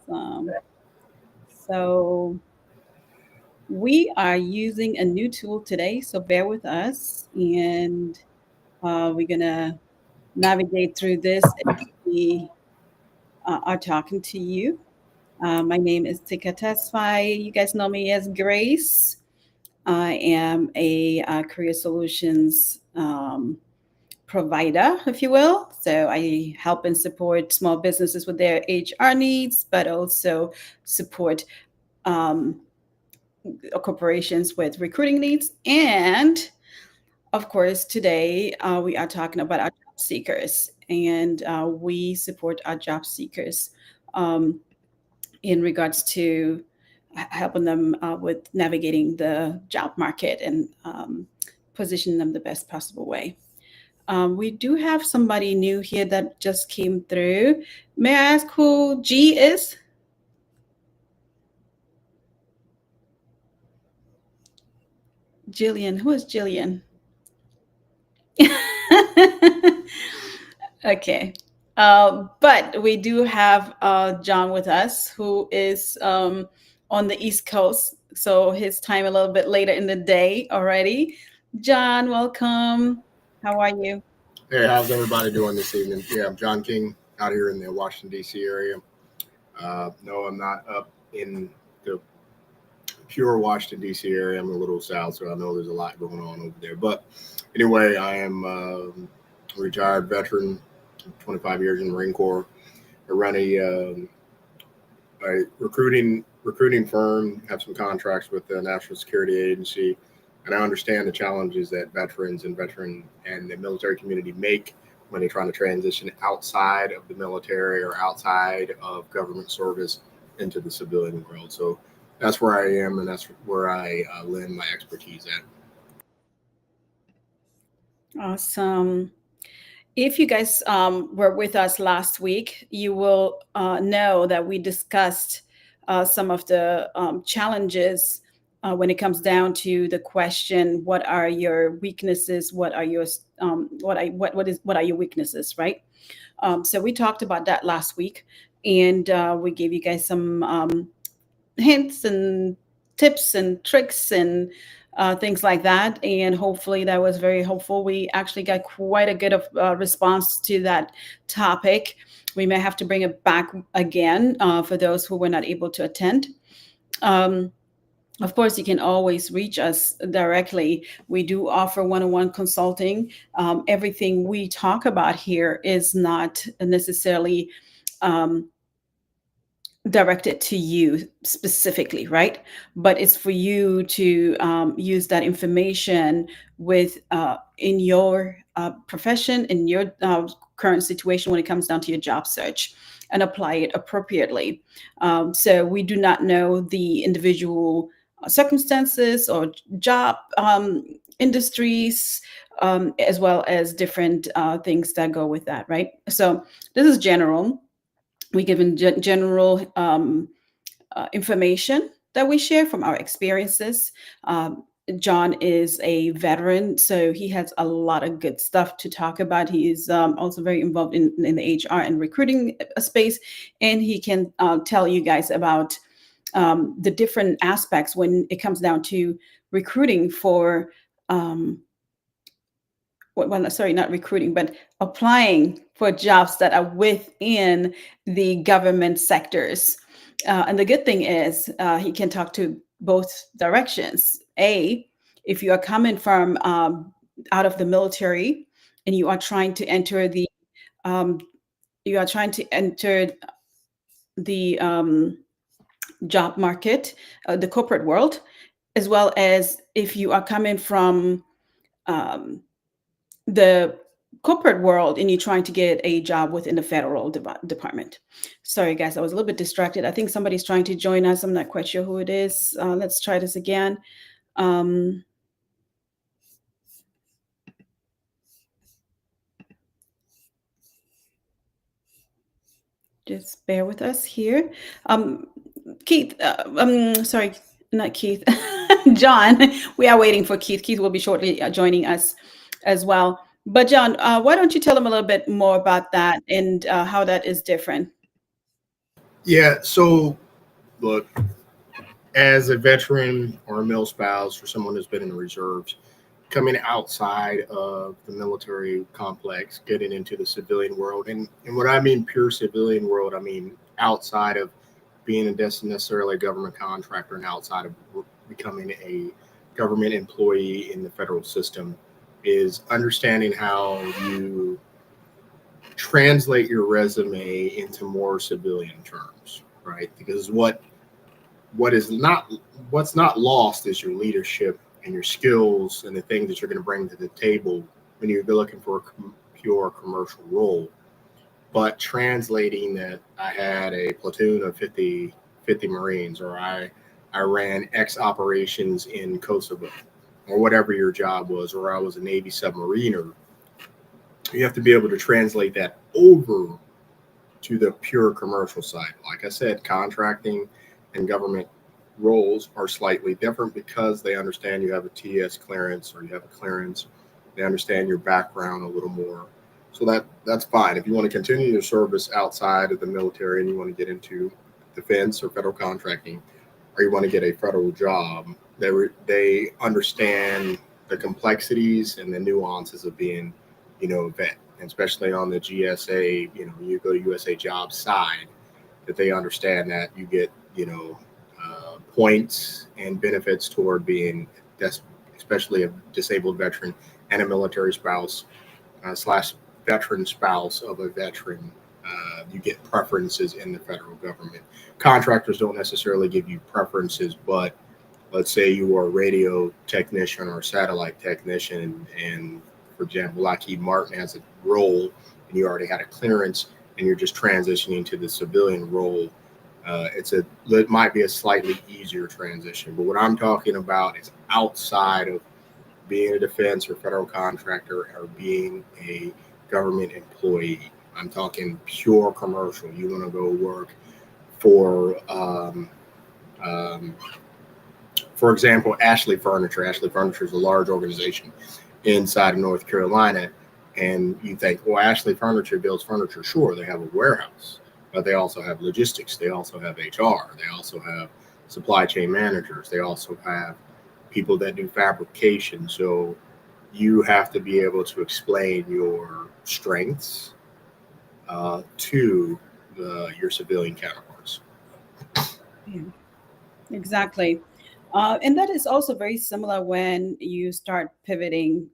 Awesome. So we are using a new tool today, so bear with us, and we're gonna navigate through this as we are talking to you. My name is Tika Tesfai. You guys know me as Grace. I am a career solutions provider, if you will. So I help and support small businesses with their HR needs, but also support um, corporations with recruiting needs. And of course, today we are talking about our job seekers, and we support our job seekers um, in regards to helping them with navigating the job market and positioning them the best possible way. We do have somebody new here that just came through. May I ask who G is? Jillian. Who is Jillian? Okay. But we do have John with us, who is on the East Coast. So his time a little bit later in the day already. John, welcome. How are you? Hey, how's everybody doing this evening? Yeah, I'm John King out here in the Washington, D.C. area. No, I'm not up in the pure Washington, D.C. area. I'm a little south, so I know there's a lot going on over there. But anyway, I am a retired veteran, 25 years in the Marine Corps. I run a recruiting firm, have some contracts with the National Security Agency, and I understand the challenges that veterans and the military community make when they're trying to transition outside of the military or outside of government service into the civilian world. So that's where I am, and that's where I lend my expertise at. Awesome. If you guys were with us last week, you will know that we discussed some of the challenges when it comes down to the question: what are your weaknesses? What are your what are your weaknesses? Right. So we talked about that last week, and we gave you guys some hints and tips and tricks and things like that. And hopefully that was very helpful. We actually got quite a good of response to that topic. We may have to bring it back again for those who were not able to attend. Um, of course, you can always reach us directly. We do offer one on one consulting. Everything we talk about here is not necessarily um, directed to you specifically, right? But it's for you to use that information with in your profession, in your current situation when it comes down to your job search, and apply it appropriately. So we do not know the individual circumstances or job industries, as well as different things that go with that, right? So this is general. We give in general information that we share from our experiences. John is a veteran, so he has a lot of good stuff to talk about. He is also very involved in the HR and recruiting space, and he can tell you guys about the different aspects when it comes down to recruiting for well, sorry, not recruiting, but applying for jobs that are within the government sectors. And the good thing is, he can talk to both directions. If you are coming from out of the military and um, you are trying to enter the job market, the corporate world, as well as if you are coming from um, the corporate world and you're trying to get a job within the federal department. Sorry, guys, I was a little bit distracted. I think somebody's trying to join us. I'm not quite sure who it is. Let's try this again. Um, just bear with us here. Keith, sorry, not Keith, John. We are waiting for Keith. Keith will be shortly joining us as well. But John, why don't you tell them a little bit more about that and how that is different? Yeah. So look, as a veteran or a male spouse or someone who's been in the reserves, coming outside of the military complex, getting into the civilian world, and what I mean pure civilian world, I mean outside of being necessarily a government contractor and outside of becoming a government employee in the federal system, is understanding how you translate your resume into more civilian terms, right? Because what is not what's not lost is your leadership and your skills and the things that you're going to bring to the table when you're looking for a pure commercial role. But translating that I had a platoon of 50 Marines, or I ran X operations in Kosovo, or whatever your job was, or I was a Navy submariner, you have to be able to translate that over to the pure commercial side. Like I said, contracting and government roles are slightly different because they understand you have a TS clearance or you have a clearance. They understand your background a little more. So that's fine. If you want to continue your service outside of the military and you want to get into defense or federal contracting, or you want to get a federal job, they understand the complexities and the nuances of being, a vet, and especially on the GSA, you go to USA Jobs side, that they understand that you get, points and benefits toward being, especially a disabled veteran and a military spouse slash veteran spouse of a veteran. You get preferences in the federal government. Contractors don't necessarily give you preferences, but let's say you are a radio technician or a satellite technician, and for example, Lockheed Martin has a role, and you already had a clearance, and you're just transitioning to the civilian role. It might be a slightly easier transition. But what I'm talking about is outside of being a defense or federal contractor or being a government employee. I'm talking pure commercial. You want to go work for, for example, Ashley Furniture. Ashley Furniture is a large organization inside of North Carolina. And you think, well, Ashley Furniture builds furniture. Sure, they have a warehouse, but they also have logistics. They also have HR. They also have supply chain managers. They also have people that do fabrication. So you have to be able to explain your strengths to your civilian counterparts. Yeah, exactly. And that is also very similar when you start pivoting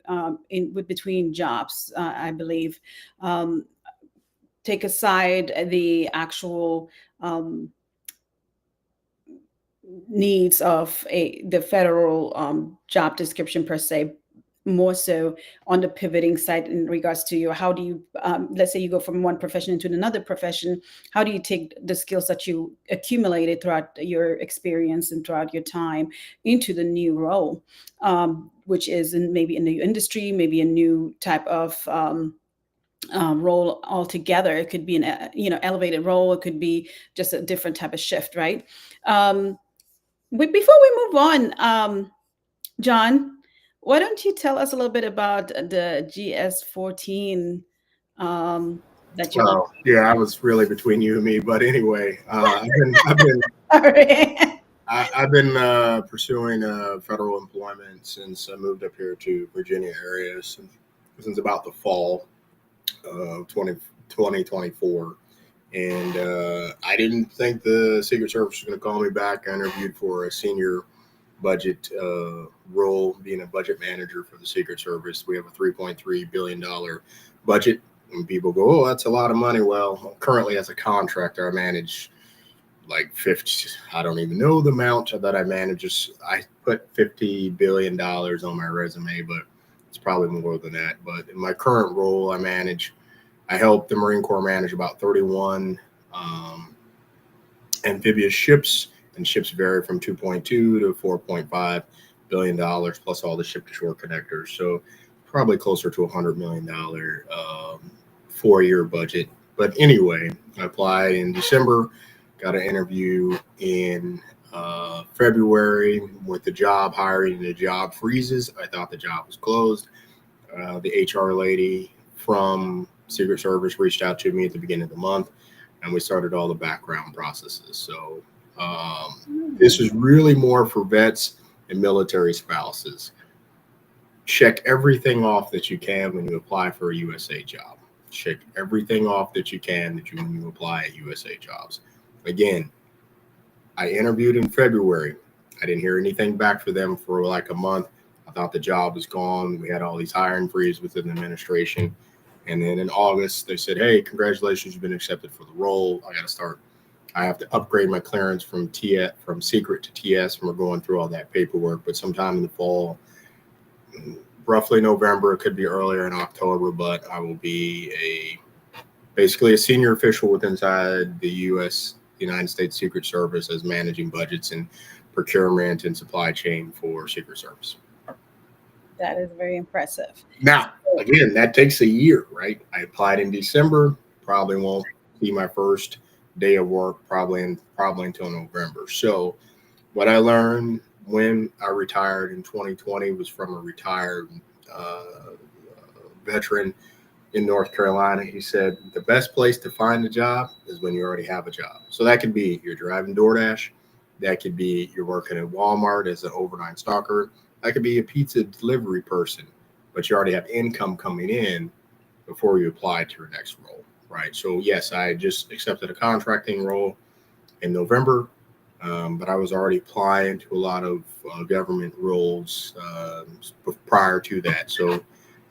between jobs, I believe. Um, Take aside the actual needs of the federal job description per se, more so on the pivoting side in regards to how do you, let's say you go from one profession into another profession, how do you take the skills that you accumulated throughout your experience and throughout your time into the new role, which is maybe a new industry, maybe a new type of role altogether. It could be an elevated role. It could be just a different type of shift, right? Before we move on, John, why don't you tell us a little bit about the GS-14 that you're Oh, yeah, I was really between you and me, but anyway, on? I've been pursuing federal employment since I moved up here to Virginia area since about the fall of 2024. And I didn't think the Secret Service was going to call me back. I interviewed for a senior budget role, being a budget manager for the Secret Service. We have a $3.3 billion budget. And people go, oh, that's a lot of money. Well, currently as a contractor, I manage like 50, I don't even know the amount that I manage. I put $50 billion on my resume, but it's probably more than that. But in my current role, I help the Marine Corps manage about 31 amphibious ships, and ships vary from 2.2 to $4.5 billion plus all the ship-to-shore connectors. So probably closer to $100 million 4-year budget. But anyway, I applied in December, got an interview in February with the job hiring and the job freezes. I thought the job was closed. The HR lady from Secret Service reached out to me at the beginning of the month, and we started all the background processes. So this is really more for vets and military spouses. Check everything off that you can when you apply for a USA job. Check everything off that you can when you apply at USA Jobs. Again, I interviewed in February. I didn't hear anything back for them for like a month. I thought the job was gone. We had all these hiring freeze within the administration. And then in August, they said, hey, congratulations, you've been accepted for the role. I got to start. I have to upgrade my clearance from secret to TS, and we're going through all that paperwork. But sometime in the fall, roughly November, it could be earlier in October, but I will be basically a senior official with inside the United States Secret Service as managing budgets and procurement and supply chain for Secret Service. That is very impressive. Now, again, that takes a year, right? I applied in December, probably won't see my first day of work probably until November. So what I learned when I retired in 2020 was from a retired veteran in North Carolina. He said, the best place to find a job is when you already have a job. So that could be you're driving DoorDash. That could be you're working at Walmart as an overnight stalker. That could be a pizza delivery person, but you already have income coming in before you apply to your next role, right? So yes, I just accepted a contracting role in November, but I was already applying to a lot of government roles prior to that. So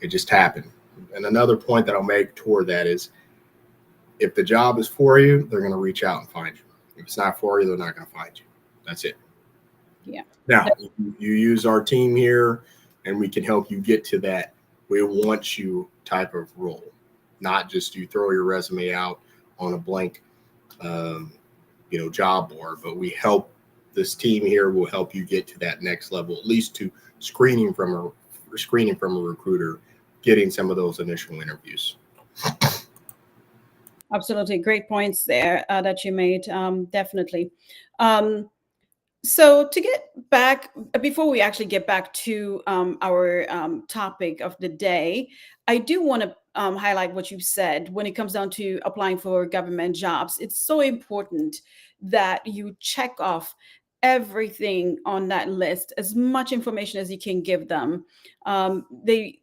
it just happened. And another point that I'll make toward that is if the job is for you, they're going to reach out and find you. If it's not for you, they're not going to find you. That's it. Yeah. Now, you use our team here, and we can help you get to that we want you type of role, not just you throw your resume out on a blank, job board. But this team here will help you get to that next level, at least to screening from a recruiter, getting some of those initial interviews. Absolutely. Great points there that you made. Definitely. So to get back, before we actually get back to our topic of the day, I do want to highlight what you said when it comes down to applying for government jobs. It's so important that you check off everything on that list, as much information as you can give them. They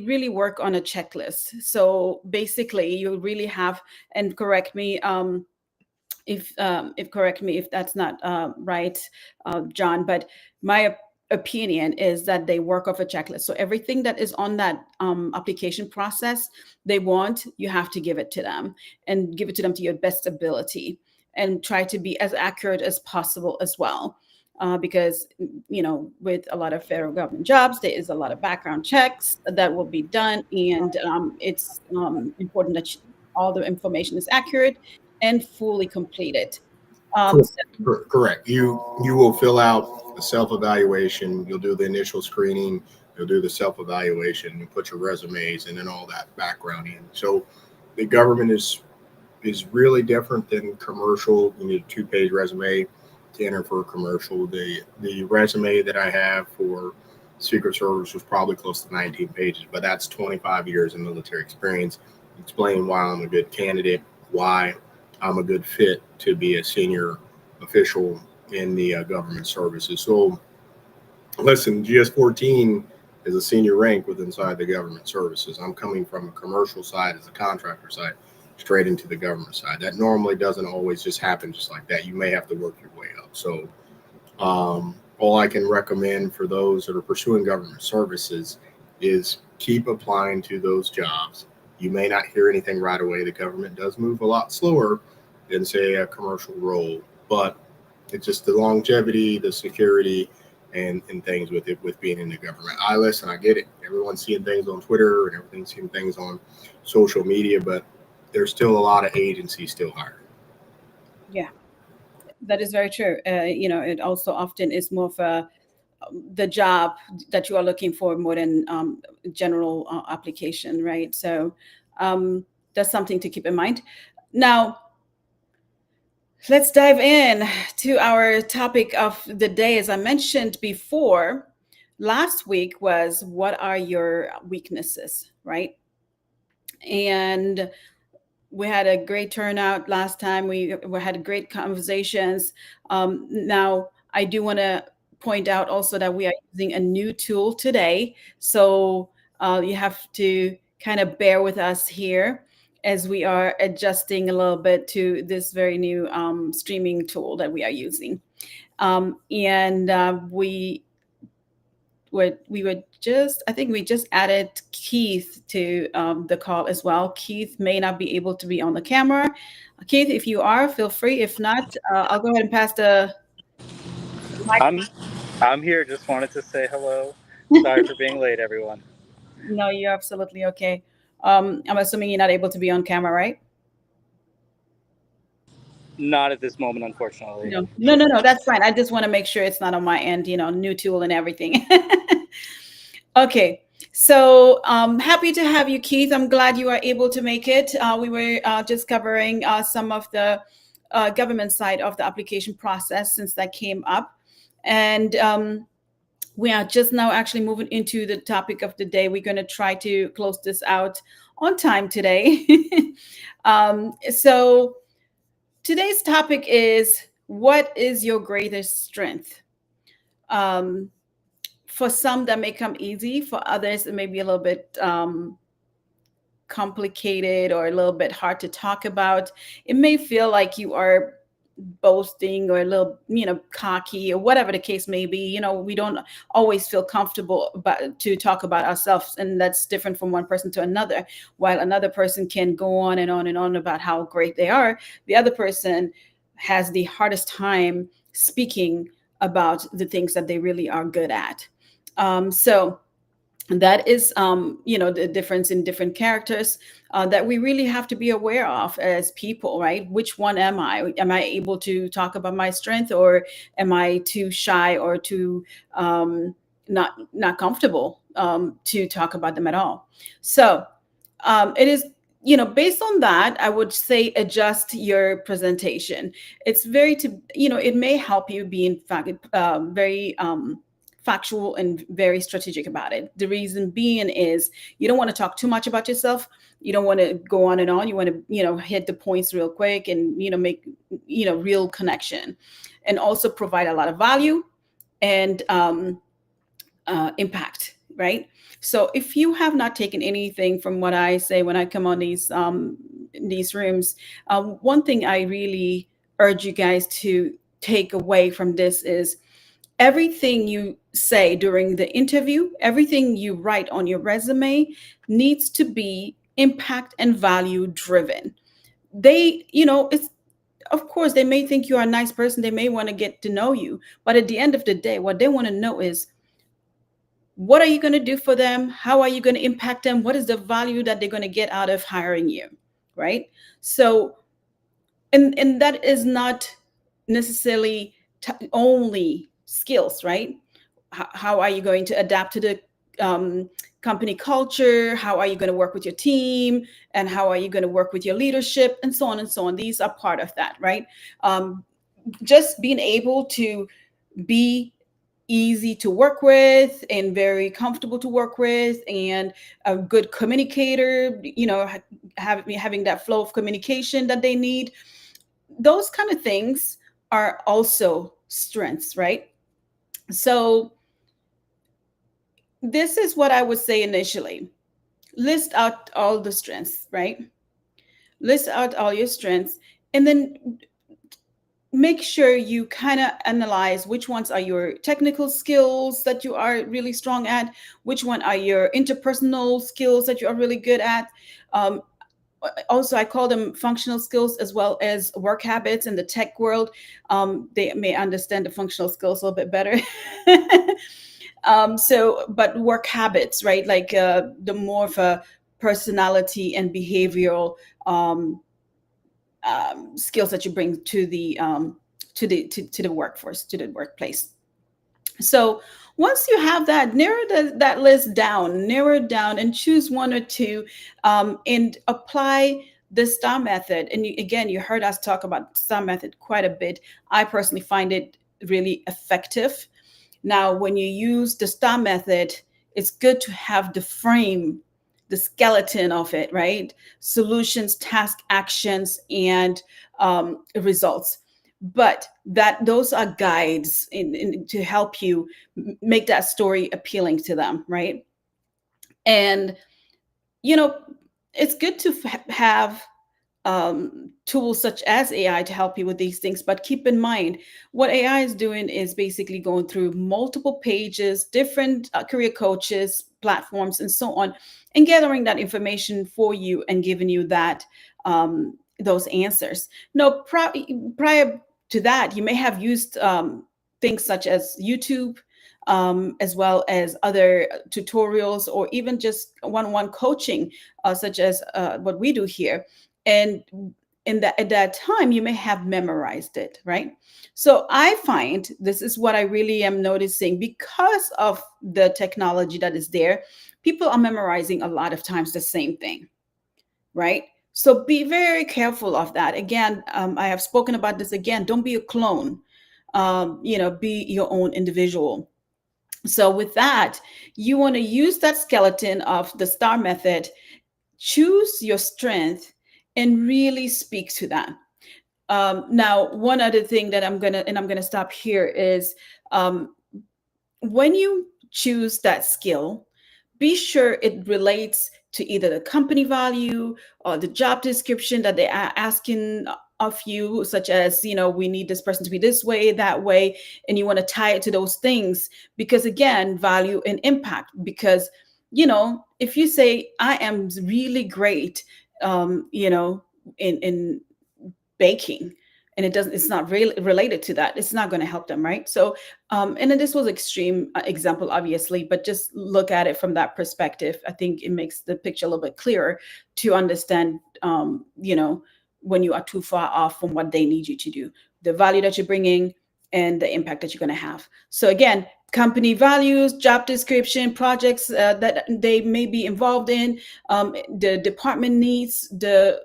really work on a checklist. So basically, you really have, and correct me if that's not right, John, but my opinion is that they work off a checklist. So everything that is on that application process you have to give it to them, and give it to them to your best ability, and try to be as accurate as possible as well. Because, with a lot of federal government jobs, there is a lot of background checks that will be done. And it's important that all the information is accurate and fully completed. Correct. You will fill out a self-evaluation. You'll do the initial screening. You'll do the self-evaluation. You put your resumes and then all that background in. So the government is really different than commercial. You need a 2-page resume to enter for a commercial. The resume that I have for Secret Service was probably close to 19 pages, but that's 25 years of military experience, explaining why I'm a good candidate, why I'm a good fit to be a senior official in the government services. So listen, GS-14 is a senior rank inside the government services. I'm coming from a commercial side as a contractor side, straight into the government side. That normally doesn't always just happen just like that. You may have to work your way up. So all I can recommend for those that are pursuing government services is keep applying to those jobs. You may not hear anything right away. The government does move a lot slower than, say, a commercial role, but it's just the longevity, the security, and things with being in the government. I get it. Everyone's seeing things on Twitter and everything's seeing things on social media, but there's still a lot of agencies still hiring. Yeah, that is very true. It also often is more of the job that you are looking for more than general application, right? So that's something to keep in mind. Now, let's dive in to our topic of the day. As I mentioned before, last week was what are your weaknesses, right? And we had a great turnout last time. We had great conversations. Now, I do want to point out also that we are using a new tool today. So you have to kind of bear with us here as we are adjusting a little bit to this very new streaming tool that we are using. And we would just, I think we just added Keith to the call as well. Keith may not be able to be on the camera. Keith, if you are, feel free. If not, I'll go ahead and pass the mic. I'm here. Just wanted to say hello. Sorry for being late, everyone. No, you're absolutely okay. I'm assuming you're not able to be on camera, right? Not at this moment, unfortunately. No. That's fine. I just want to make sure it's not on my end, new tool and everything. Okay. So happy to have you, Keith. I'm glad you are able to make it. We were just covering some of the government side of the application process since that came up. And we are just now actually moving into the topic of the day. We're going to try to close this out on time today. So today's topic is, what is your greatest strength? For some, that may come easy. For others, it may be a little bit complicated or a little bit hard to talk about. It may feel like you are boasting or a little, cocky or whatever the case may be. We don't always feel comfortable to talk about ourselves, and that's different from one person to another. While another person can go on and on and on about how great they are, the other person has the hardest time speaking about the things that they really are good at. So that is, the difference in different characters that we really have to be aware of as people, right? Which one am I? Am I able to talk about my strength, or am I too shy or too not comfortable to talk about them at all? So it is, based on that, I would say adjust your presentation. It's it may help you be in fact very factual and very strategic about it. The reason being is you don't want to talk too much about yourself. You don't want to go on and on. You want to, hit the points real quick and, make, real connection, and also provide a lot of value and impact, right? So if you have not taken anything from what I say when I come on these rooms, one thing I really urge you guys to take away from this is, everything you say during the interview, everything you write on your resume needs to be impact and value driven. It's, of course, they may think you are a nice person. They may want to get to know you. But at the end of the day, what they want to know is, what are you going to do for them? How are you going to impact them? What is the value that they're going to get out of hiring you, right? So, and that is not necessarily only skills, right? How are you going to adapt to the company culture? How are you going to work with your team? And how are you going to work with your leadership? And so on and so on. These are part of that, right? Just being able to be easy to work with and very comfortable to work with, and a good communicator, having that flow of communication that they need. Those kind of things are also strengths, right? So this is what I would say initially. List out all the strengths, right? List out all your strengths, and then make sure you kind of analyze which ones are your technical skills that you are really strong at, which one are your interpersonal skills that you are really good at. Also, I call them functional skills as well as work habits. In the tech world, they may understand the functional skills a little bit better. But work habits, right? Like the more of a personality and behavioral skills that you bring to the workforce, to the workplace. So once you have that, that list down, narrow it down, and choose one or two, and apply the STAR method. And again, you heard us talk about STAR method quite a bit. I personally find it really effective. Now, when you use the STAR method, it's good to have the frame the skeleton of it, right? Solutions, task, actions, and results. But those are guides to help you make that story appealing to them, right? And it's good to have tools such as AI to help you with these things. But keep in mind, what AI is doing is basically going through multiple pages, different career coaches, platforms, and so on, and gathering that information for you and giving you those answers. Now, prior to that, you may have used things such as YouTube, as well as other tutorials, or even just one-on-one coaching, such as what we do here. And at that time, you may have memorized it, right? So I find this is what I really am noticing, because of the technology that is there, people are memorizing a lot of times the same thing, right? So be very careful of that. Again, I have spoken about this again. Don't be a clone. Be your own individual. So with that, you want to use that skeleton of the STAR method, choose your strength, and really speak to that. Now, one other thing that I'm gonna stop here is, when you choose that skill, be sure it relates to either the company value or the job description that they are asking of you, such as, we need this person to be this way, that way, and you want to tie it to those things, because again, value and impact. Because if you say, I am really great in baking, and it's not really related to that, it's not going to help them, right? So and then this was extreme example, obviously, but just look at it from that perspective. I think it makes the picture a little bit clearer to understand when you are too far off from what they need you to do, the value that you're bringing, and the impact that you're going to have. So again, company values, job description, projects that they may be involved in, the department needs, the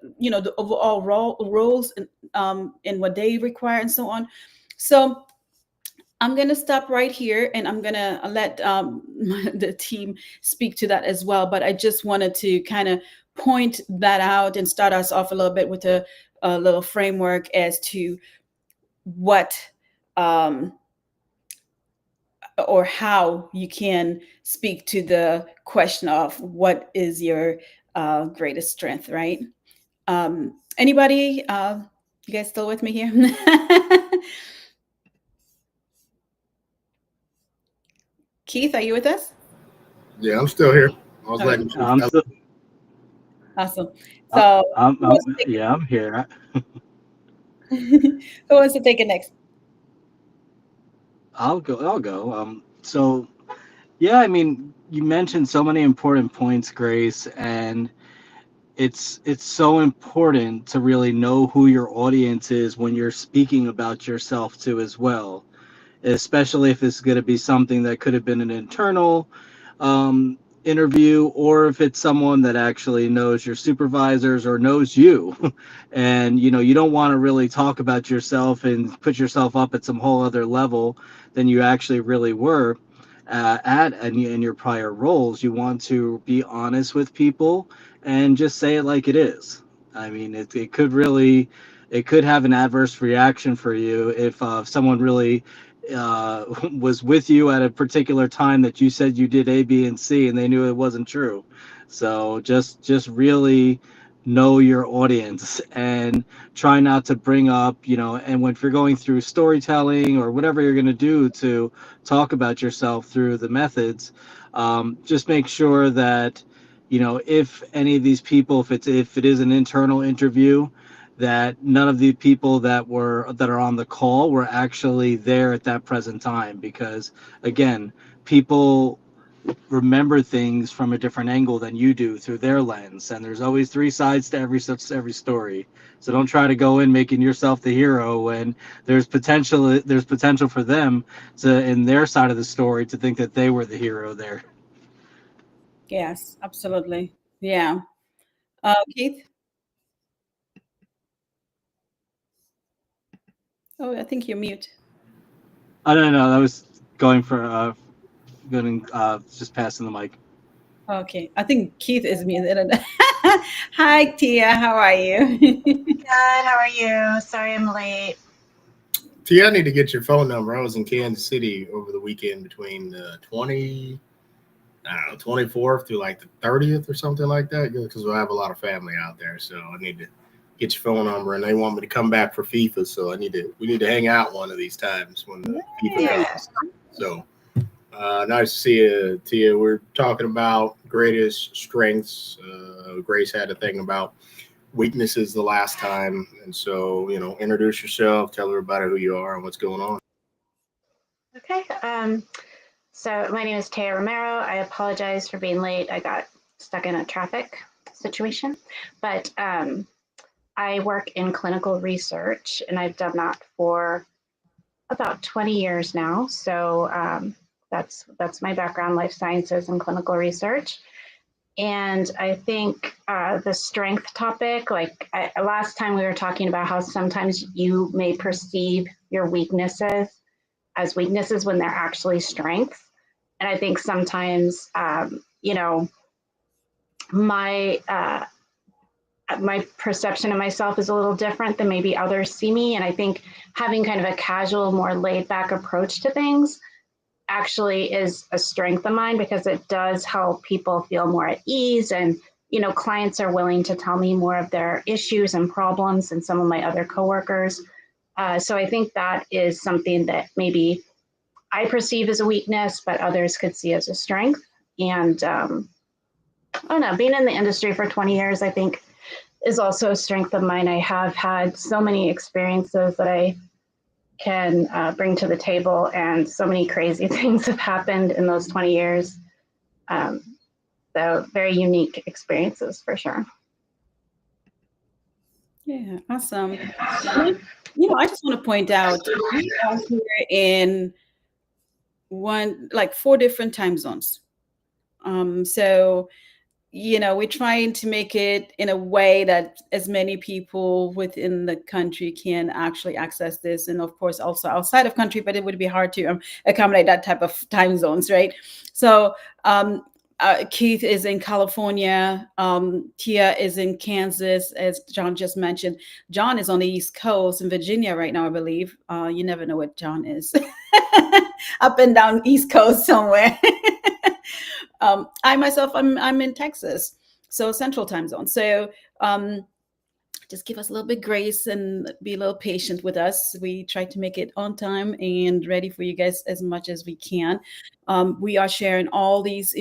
overall roles, and what they require, and so on. So I'm going to stop right here, and I'm going to let the team speak to that as well. But I just wanted to kind of point that out and start us off a little bit with a little framework as to what or how you can speak to the question of what is your greatest strength, right? Anybody? You guys still with me here? Keith, are you with us? Yeah, I'm still here. I was Okay. letting you. I'm still, Awesome. So I'm here. who wants to take it next? I'll go. So yeah, I mean, you mentioned so many important points, Grace, and it's so important to really know who your audience is when you're speaking about yourself too as well, especially if it's going to be something that could have been an internal interview, or if it's someone that actually knows your supervisors or knows you. And you don't want to really talk about yourself and put yourself up at some whole other level than you actually really were in your prior roles. You want to be honest with people and just say it like it is. I mean, it could have an adverse reaction for you if someone really was with you at a particular time that you said you did A, B, and C, and they knew it wasn't true. So just really know your audience and try not to bring up, and when you're going through storytelling or whatever you're going to do to talk about yourself through the methods, just make sure that, if any of these people, if it is an internal interview, that none of the people that are on the call were actually there at that present time, because again, people remember things from a different angle than you do through their lens, and there's always three sides to every story. So don't try to go in making yourself the hero when there's potential for them to, in their side of the story, to think that they were the hero there. Yes, absolutely. Yeah. Keith? Oh, I think you're mute. I don't know. That was going for just passing the mic. Okay, I think Keith is muted. Hi, Tia. How are you? Good. How are you? Sorry I'm late. T, I need to get your phone number. I was in Kansas City over the weekend between the 24th through like the 30th or something like that, because I have a lot of family out there. So I need to get your phone number, and they want me to come back for FIFA. So we need to hang out one of these times when the FIFA Yeah. comes. So nice to see you, Tia. We're talking about greatest strengths. Grace had a thing about weaknesses the last time, and so introduce yourself, tell everybody who you are and what's going on. Okay. So my name is Taya Romero. I apologize for being late. I got stuck in a traffic situation, but I work in clinical research, and I've done that for about 20 years now. So that's my background: life sciences and clinical research. And I think the strength topic, last time we were talking about how sometimes you may perceive your weaknesses as weaknesses when they're actually strengths. And I think sometimes, my perception of myself is a little different than maybe others see me. And I think having kind of a casual, more laid back approach to things actually is a strength of mine, because it does help people feel more at ease. And, clients are willing to tell me more of their issues and problems than some of my other coworkers. So I think that is something that maybe I perceive as a weakness, but others could see as a strength. And I don't know, being in the industry for 20 years, I think is also a strength of mine. I have had so many experiences that I can bring to the table, and so many crazy things have happened in those 20 years. So very unique experiences for sure. Yeah, awesome. I just want to point out we are here in four different time zones. So we're trying to make it in a way that as many people within the country can actually access this, and of course also outside of country, but it would be hard to accommodate that type of time zones, right? So Keith is in California. Tia is in Kansas, as John just mentioned. John is on the East Coast in Virginia right now, I believe. You never know what John is. Up and down East Coast somewhere. I myself, I'm in Texas, so Central Time Zone. So just give us a little bit grace and be a little patient with us. We try to make it on time and ready for you guys as much as we can. We are sharing all these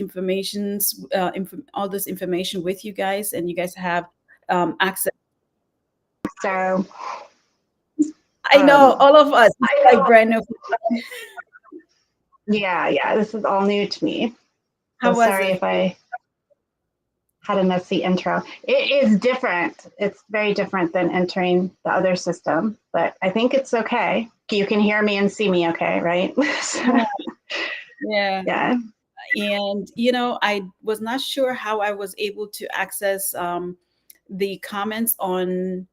all this information with you guys, and you guys have access. So I know all of us, like brand new. Yeah, this is all new to me. How was sorry it? if I had a messy intro. It is different. It's very different than entering the other system, but I think it's okay. You can hear me and see me okay, right? Yeah. Yeah. And I was not sure how I was able to access the comments on,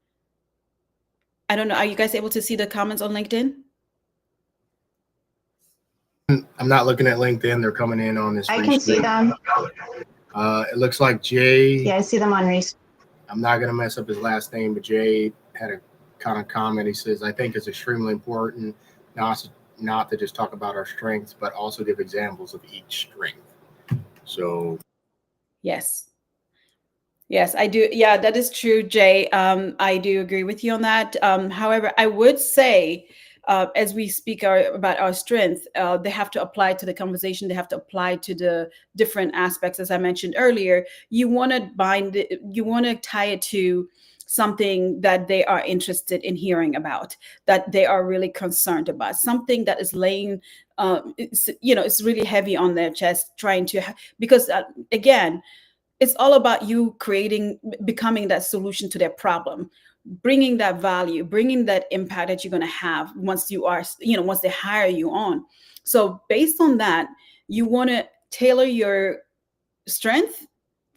I don't know, are you guys able to see the comments on LinkedIn? I'm not looking at LinkedIn. They're coming in on this. I can see them. It looks like Jay. Yeah, I see them on Reese. I'm not going to mess up his last name, but Jay had a kind of comment. He says, I think it's extremely important not to just talk about our strengths, but also give examples of each strength. So Yes, I do. Yeah, that is true, Jay. I do agree with you on that. However, I would say, as we speak about our strength, they have to apply to the conversation. They have to apply to the different aspects. As I mentioned earlier, you want to tie it to something that they are interested in hearing about, that they are really concerned about, something that is laying, it's really heavy on their chest, because again, it's all about you becoming that solution to their problem, bringing that value, bringing that impact that you're going to have once once they hire you on. So based on that, you want to tailor your strength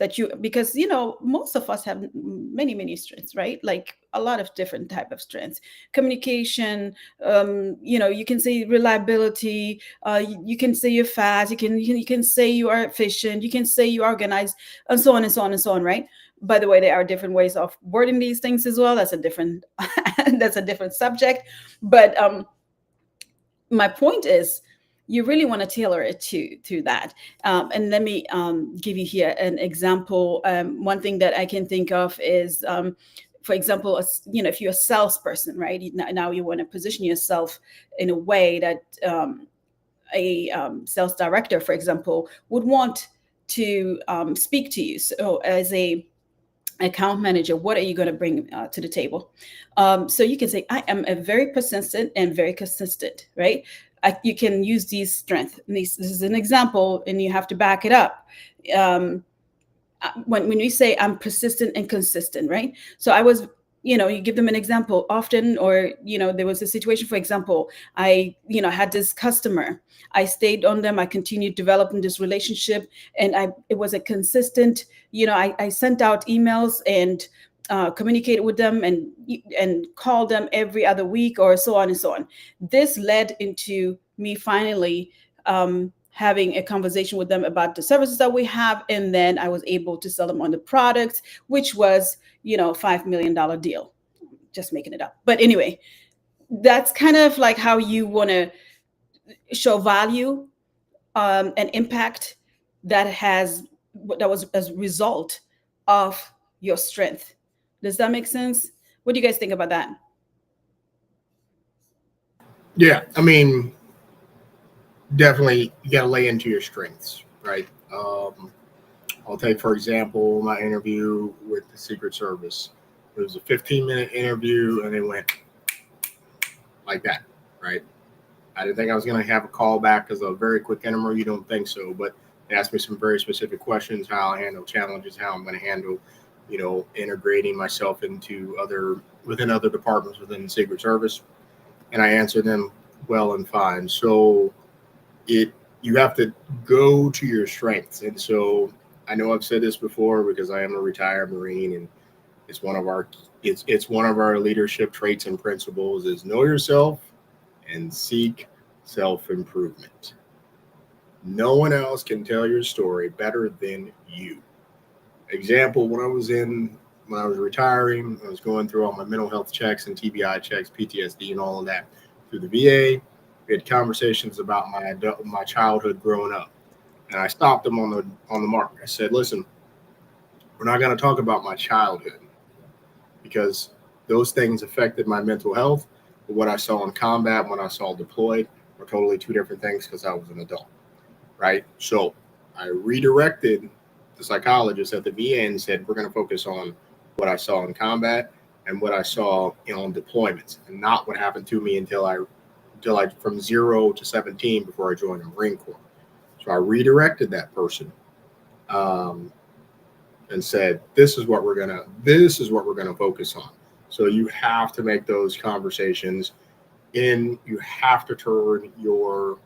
that you, because most of us have many strengths, right? Like a lot of different type of strengths. Communication, you can say reliability, you can say you're fast, you can say you are efficient, you can say you organize, and so on and so on and so on, right? By the way, there are different ways of wording these things as well. That's a different that's a different subject. But my point is, you really want to tailor it to that. And let me give you here an example. One thing that I can think of is, for example, if you're a salesperson, right? Now you want to position yourself in a way that a sales director, for example, would want to speak to you. So as a account manager, what are you going to bring to the table? So you can say, I am a very persistent and very consistent, right? You can use these strengths. This is an example, and you have to back it up. When you say I'm persistent and consistent, right? So I was, you give them an example often, or, there was a situation, for example, I, had this customer, I stayed on them, I continued developing this relationship, and it was a consistent, I sent out emails and communicated with them and called them every other week, or so on and so on. This led into me finally having a conversation with them about the services that we have, and then I was able to sell them on the products, which was $5 million deal. Just making it up, but anyway, that's kind of like how you want to show value and impact that was as a result of your strength. Does that make sense? What do you guys think about that? Yeah, I mean, definitely you got to lay into your strengths, right? I'll take, for example, my interview with the Secret Service. It was a 15-minute interview, and it went like that, right? I didn't think I was going to have a call back as a very quick interview. You don't think so, but they asked me some very specific questions, how I handle challenges, how I'm going to handle, integrating myself within other departments within the Secret Service. And I answered them well and fine. So you have to go to your strengths. And so I know I've said this before because I am a retired Marine, and it's one of our leadership traits and principles is know yourself and seek self-improvement. No one else can tell your story better than you. Example, when I was retiring, I was going through all my mental health checks and TBI checks, PTSD and all of that through the VA. We had conversations about my childhood growing up. And I stopped them on the mark. I said, listen, we're not going to talk about my childhood because those things affected my mental health. But what I saw in combat, when I saw deployed, were totally two different things because I was an adult, right? So I redirected the psychologist at the VA and said, we're going to focus on what I saw in combat and what I saw on deployments, and not what happened to me until I from 0 to 17 before I joined the Marine Corps. So I redirected that person and said, this is what we're gonna focus on. So you have to make those conversations you have to turn your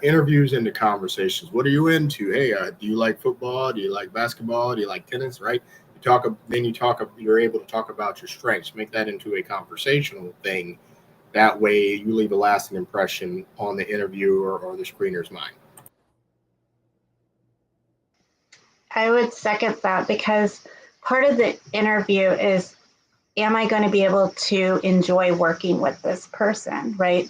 interviews into conversations. What are you into? Hey, do you like football? Do you like basketball? Do you like tennis? Right? You're able to talk about your strengths. Make that into a conversational thing. That way, you leave a lasting impression on the interviewer or the screener's mind. I would second that, because part of the interview is, am I going to be able to enjoy working with this person, right?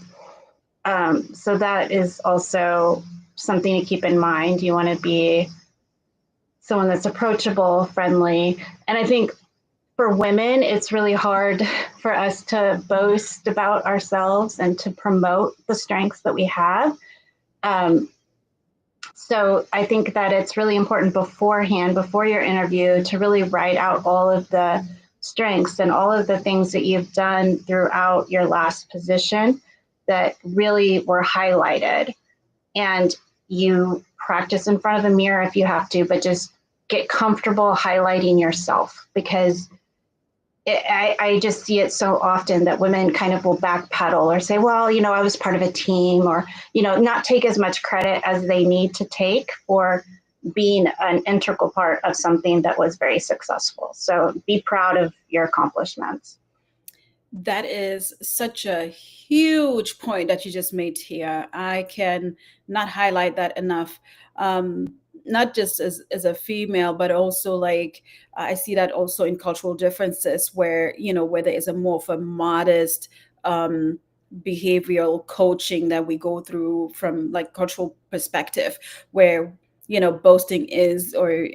So that is also something to keep in mind. You want to be someone that's approachable, friendly. And I think for women, it's really hard for us to boast about ourselves and to promote the strengths that we have. So I think that it's really important beforehand, before your interview, to really write out all of the strengths and all of the things that you've done throughout your last position that really were highlighted. And you practice in front of a mirror if you have to, but just get comfortable highlighting yourself, because I just see it so often that women kind of will backpedal or say, well, I was part of a team, or, not take as much credit as they need to take for, being an integral part of something that was very successful. So be proud of your accomplishments. That is such a huge point that you just made here. I can not highlight that enough. Not just as a female, but also like I see that also in cultural differences where, where there is a more of a modest behavioral coaching that we go through from like cultural perspective, where, boasting is, or,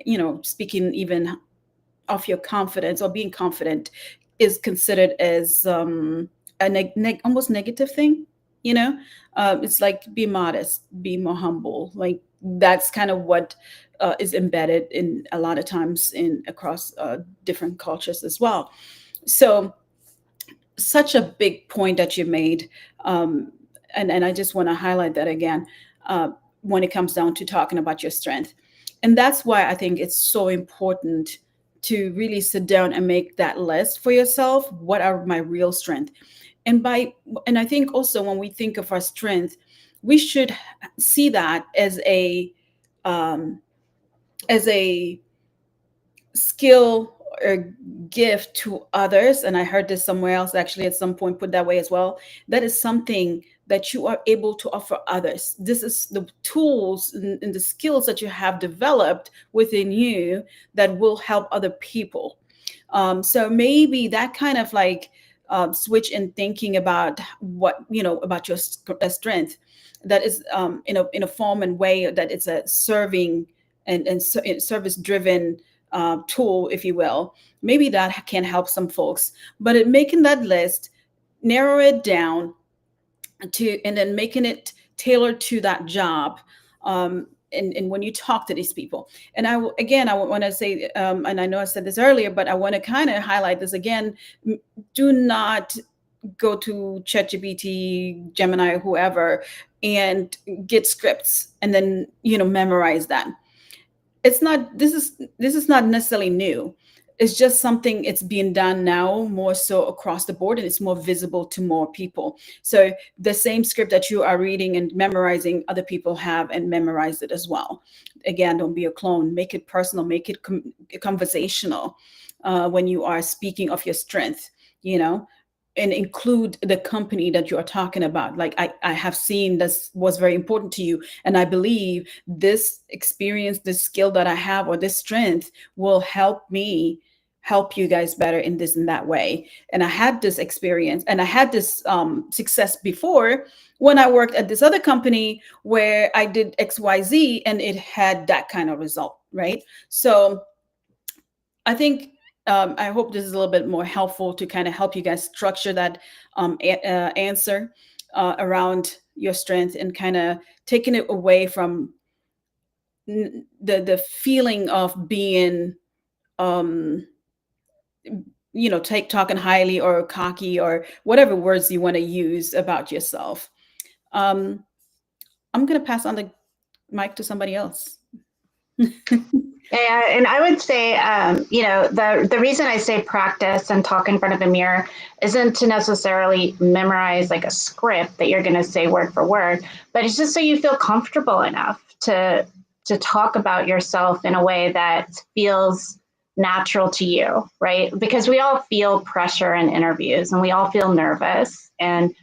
speaking even of your confidence or being confident is considered as a almost negative thing. It's like be modest, be more humble. Like that's kind of what is embedded in a lot of times in across different cultures as well. So such a big point that you made, and I just want to highlight that again when it comes down to talking about your strength. And that's why I think it's so important to really sit down and make that list for yourself. What are my real strengths? And I think also when we think of our strength, we should see that as a skill or gift to others. And I heard this somewhere else actually at some point put that way as well. That is something that you are able to offer others. This is the tools and the skills that you have developed within you that will help other people. So maybe that kind of like switch in thinking about what, about your strength, that is in a form and way that it's a serving and service driven tool, if you will. Maybe that can help some folks, but in making that list, narrow it down and then making it tailored to that job. And when you talk to these people, and I want to say, and I know I said this earlier, but I want to kind of highlight this again. Do not go to ChatGPT, Gemini, or whoever, and get scripts and then memorize that. It's not. This is not necessarily new. It's just something it's being done now more so across the board, and it's more visible to more people. So the same script that you are reading and memorizing, other people have and memorized it as well. Again, don't be a clone. Make it personal. Make it conversational when you are speaking of your strength, and include the company that you are talking about. Like I have seen this was very important to you. And I believe this experience, this skill that I have, or this strength will help me help you guys better in this and that way. And I had this experience and I had this success before when I worked at this other company where I did XYZ and it had that kind of result, right? So I think I hope this is a little bit more helpful to kind of help you guys structure that answer around your strength and kind of taking it away from the feeling of being, talking highly or cocky or whatever words you want to use about yourself. I'm going to pass on the mic to somebody else. Yeah, and I would say, the reason I say practice and talk in front of a mirror isn't to necessarily memorize like a script that you're going to say word for word, but it's just so you feel comfortable enough to talk about yourself in a way that feels natural to you, right? Because we all feel pressure in interviews and we all feel nervous, and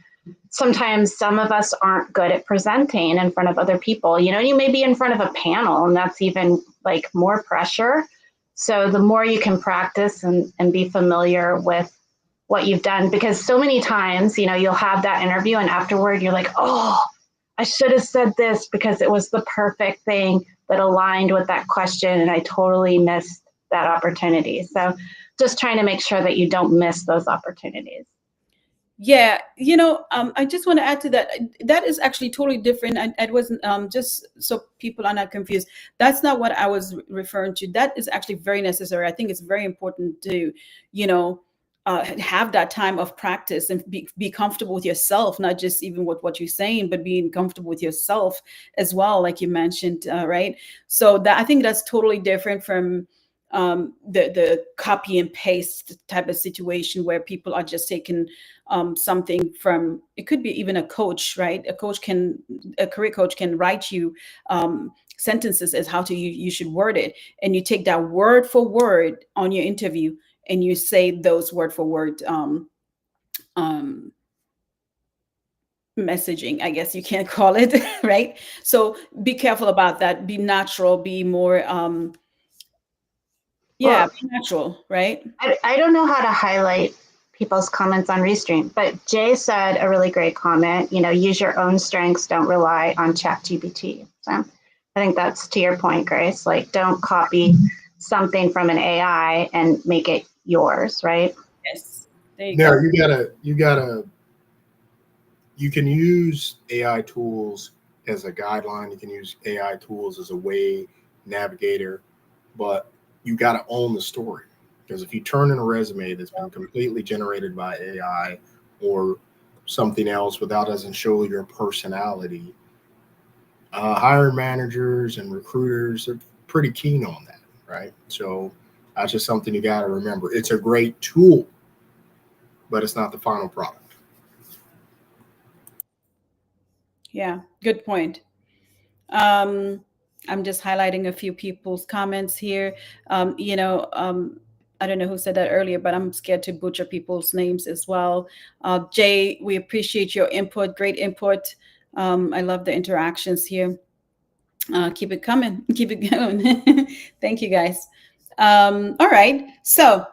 sometimes some of us aren't good at presenting in front of other people. You may be in front of a panel and that's even like more pressure. So the more you can practice and be familiar with what you've done, because so many times, you'll have that interview and afterward you're like, oh, I should have said this because it was the perfect thing that aligned with that question and I totally missed that opportunity. So just trying to make sure that you don't miss those opportunities. Yeah, I just want to add to that. That is actually totally different. I wasn't just so people are not confused. That's not what I was referring to. That is actually very necessary. I think it's very important to, have that time of practice and be comfortable with yourself, not just even with what you're saying, but being comfortable with yourself as well, like you mentioned, right? So that I think that's totally different from the copy and paste type of situation where people are just taking something from, it could be even a coach, right? A career coach can write you sentences is how to you should word it, and you take that word for word on your interview and you say those word for word messaging, I guess you can't call it, right? So be careful about that. Be natural. Be more Well, be natural, right? I don't know how to highlight people's comments on Restream, but Jay said a really great comment, use your own strengths, don't rely on ChatGPT. So I think that's to your point, Grace, like don't copy something from an AI and make it yours, right? Yes. There you Now go. you can use AI tools as a guideline. You can use AI tools as a way navigator, but you got to own the story. Because if you turn in a resume that's been completely generated by AI or something else without doesn't show your personality, hiring managers and recruiters are pretty keen on that, right? So that's just something you got to remember. It's a great tool, but it's not the final product. Yeah, good point. I'm just highlighting a few people's comments here. I don't know who said that earlier, but I'm scared to butcher people's names as well. Jay, we appreciate your input. Great input. I love the interactions here. Keep it coming. Keep it going. Thank you, guys. All right. So,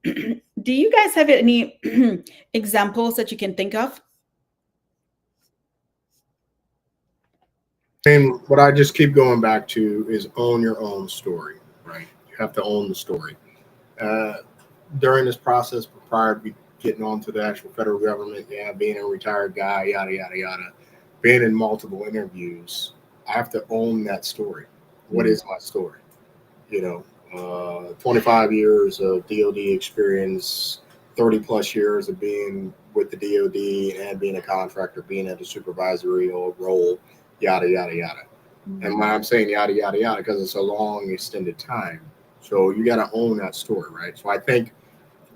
do you guys have any examples that you can think of? And what I just keep going back to is own your own story, right? You have to own the story. Uh, During this process, prior to getting on to the actual federal government, being a retired guy, yada, yada, yada, being in multiple interviews, I have to own that story. What is my story? 25 years of DOD experience, 30 plus years of being with the DOD and being a contractor, being at a supervisory role, yada, yada, yada. And why I'm saying yada, yada, yada, because it's a long, extended time. So you got to own that story, right? So I think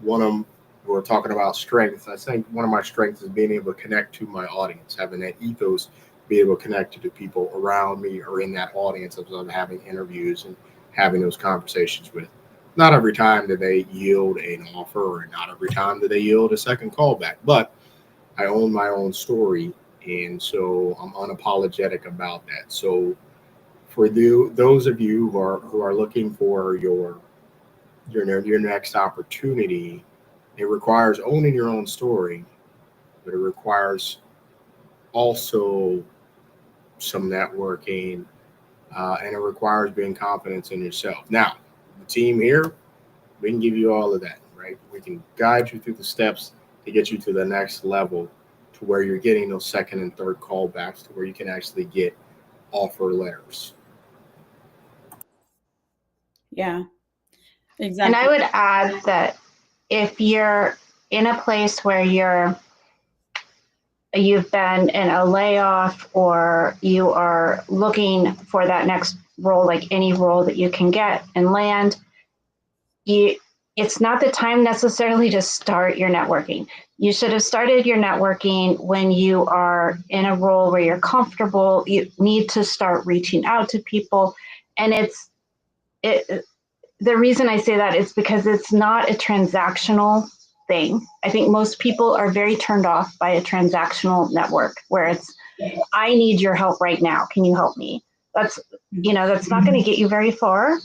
we're talking about strengths. I think one of my strengths is being able to connect to my audience, having that ethos, be able to connect to the people around me or in that audience as I'm having interviews and having those conversations with. Not every time do they yield an offer, or not every time do they yield a second callback, but I own my own story, and so I'm unapologetic about that. So for those of you who are looking for your next opportunity, it requires owning your own story, but it requires also some networking, and it requires being confident in yourself. Now, the team here, we can give you all of that, right? We can guide you through the steps to get you to the next level, to where you're getting those second and third callbacks, to where you can actually get offer letters. Yeah, And I exactly. would add that if you're in a place where you've been in a layoff or you are looking for that next role, like any role that you can get and land, it's not the time necessarily to start your networking. You should have started your networking when you are in a role where you're comfortable. You need to start reaching out to people. And the reason I say that is because it's not a transactional thing. I think most people are very turned off by a transactional network where it's, I need your help right now. Can you help me? That's not going to get you very far.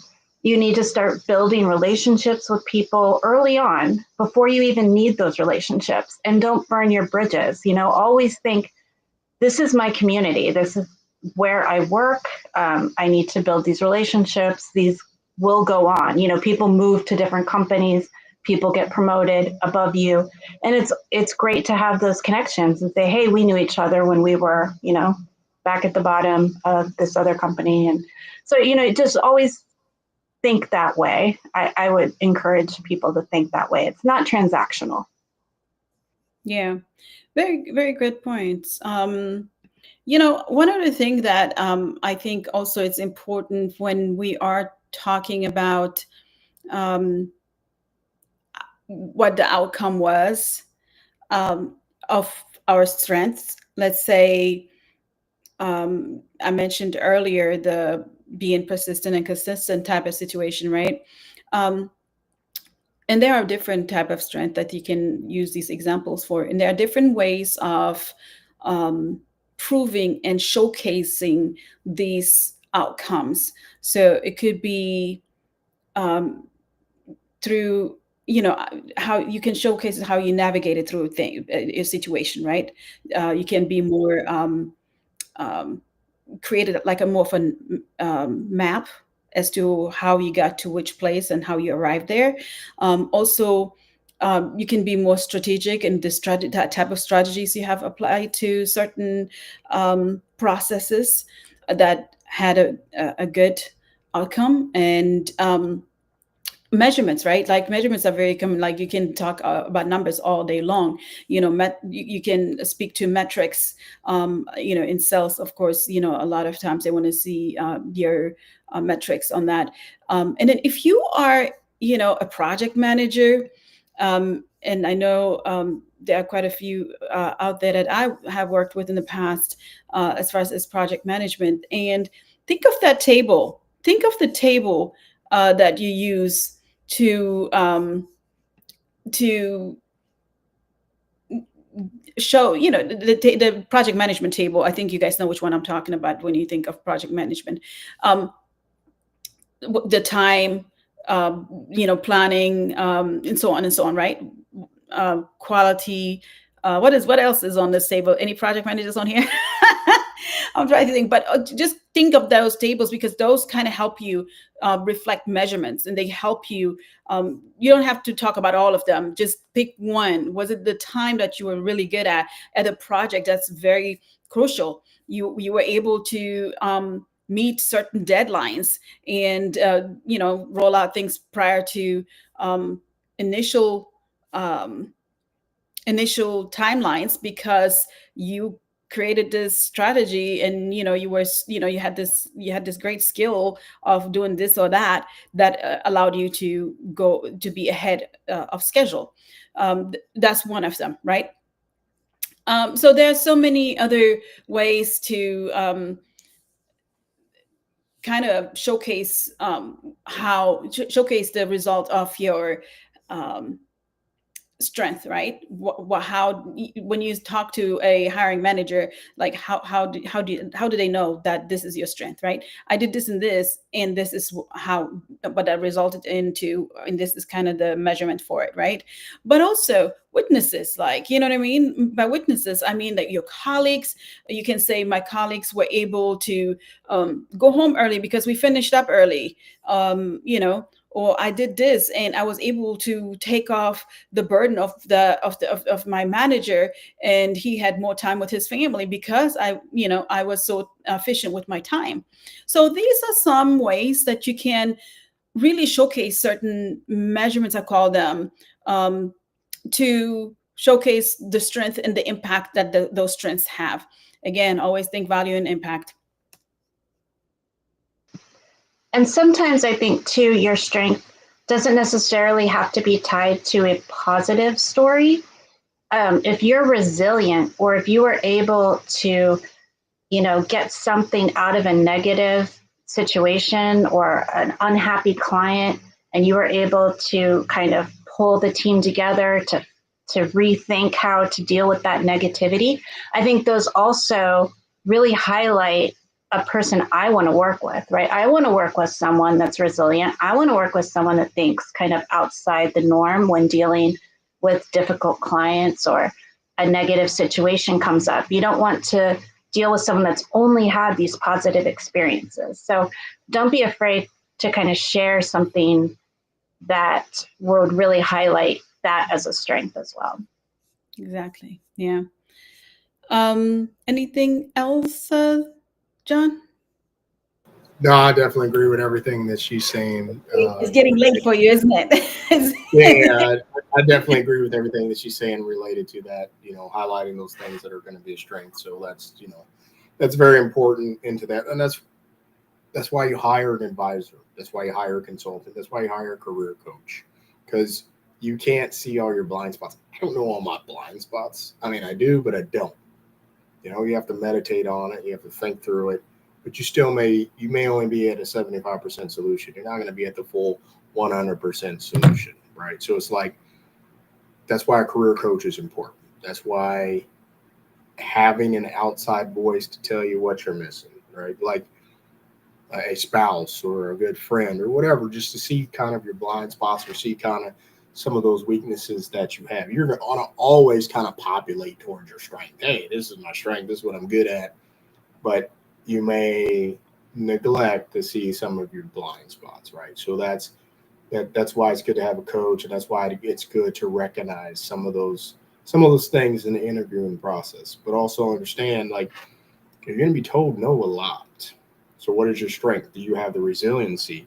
You need to start building relationships with people early on before you even need those relationships, and don't burn your bridges. Always think, this is my community. This is where I work. I need to build these relationships. These will go on. People move to different companies. People get promoted above you, and it's great to have those connections and say, hey, we knew each other when we were, back at the bottom of this other company. And so, just always think that way. I would encourage people to think that way. It's not transactional. Yeah, very, very good points. One other thing that I think also it's important when we are talking about what the outcome was of our strengths. Let's say I mentioned earlier the being persistent and consistent type of situation, right? Um, and there are different type of strength that you can use these examples for, and there are different ways of um, proving and showcasing these outcomes. So it could be um, through, you know, how you can showcase how you navigated through a situation, right? You can be more um, created like a more of a map as to how you got to which place and how you arrived there. Also, you can be more strategic in that type of strategies you have applied to certain processes that had a good outcome. And measurements, right? Like measurements are very common. Like you can talk about numbers all day long. You know, you can speak to metrics. You know, in sales, of course, you know, a lot of times they want to see your metrics on that. And then if you are, you know, a project manager, and I know there are quite a few out there that I have worked with in the past, as far as project management. And think of that table. Think of the table that you use to show, you know, the project management table. I think you guys know which one I'm talking about when you think of project management. The time, you know, planning, and so on and so on, right? Quality. What else is on this table? Any project managers on here? I'm trying to think, but just think of those tables, because those kind of help you reflect measurements, and they help you. You don't have to talk about all of them. Just pick one. Was it the time that you were really good at a project? That's very crucial. You were able to meet certain deadlines, and you know, roll out things prior to initial um, initial timelines, because you created this strategy, and you know, you had this great skill of doing this or that allowed you to go to be ahead of schedule. That's one of them, right? So there's so many other ways to kind of showcase showcase the result of your um, strength, right? When you talk to a hiring manager, like how do they know that this is your strength, right? I did this and this, and this is how what that resulted into, and this is kind of the measurement for it, right? But also witnesses, like, you know what I mean by witnesses? I mean that your colleagues, you can say my colleagues were able to go home early because we finished up early, you know, or I did this and I was able to take off the burden of my manager, and he had more time with his family because I was so efficient with my time. So these are some ways that you can really showcase certain measurements, I call them, to showcase the strength and the impact that those strengths have. Again, always think value and impact. And sometimes I think too, your strength doesn't necessarily have to be tied to a positive story. If you're resilient, or if you are able to, you know, get something out of a negative situation or an unhappy client, and you are able to kind of pull the team together to rethink how to deal with that negativity, I think those also really highlight a person I want to work with, right? I want to work with someone that's resilient. I want to work with someone that thinks kind of outside the norm when dealing with difficult clients or a negative situation comes up. You don't want to deal with someone that's only had these positive experiences. So don't be afraid to kind of share something that would really highlight that as a strength as well. Exactly. Yeah. Anything else, John? No, I definitely agree with everything that she's saying. It's getting late for you, isn't it? Yeah, I definitely agree with everything that she's saying related to that, you know, highlighting those things that are going to be a strength. So that's, you know, that's very important into that. And that's why you hire an advisor. That's why you hire a consultant. That's why you hire a career coach, because you can't see all your blind spots. I don't know all my blind spots. I mean, I do, but I don't. You have to meditate on it. You have to think through it, but you may only be at a 75% solution. You're not going to be at the full 100% solution, right? So it's like, that's why a career coach is important. That's why having an outside voice to tell you what you're missing, right? Like a spouse or a good friend or whatever, just to see kind of your blind spots or see kind of some of those weaknesses that you have. You're going to always kind of populate towards your strength. Hey, this is my strength. This is what I'm good at. But you may neglect to see some of your blind spots, right? So that's why it's good to have a coach, and that's why it's good to recognize some of those things in the interviewing process, but also understand, like, you're going to be told no a lot. So what is your strength? Do you have the resiliency?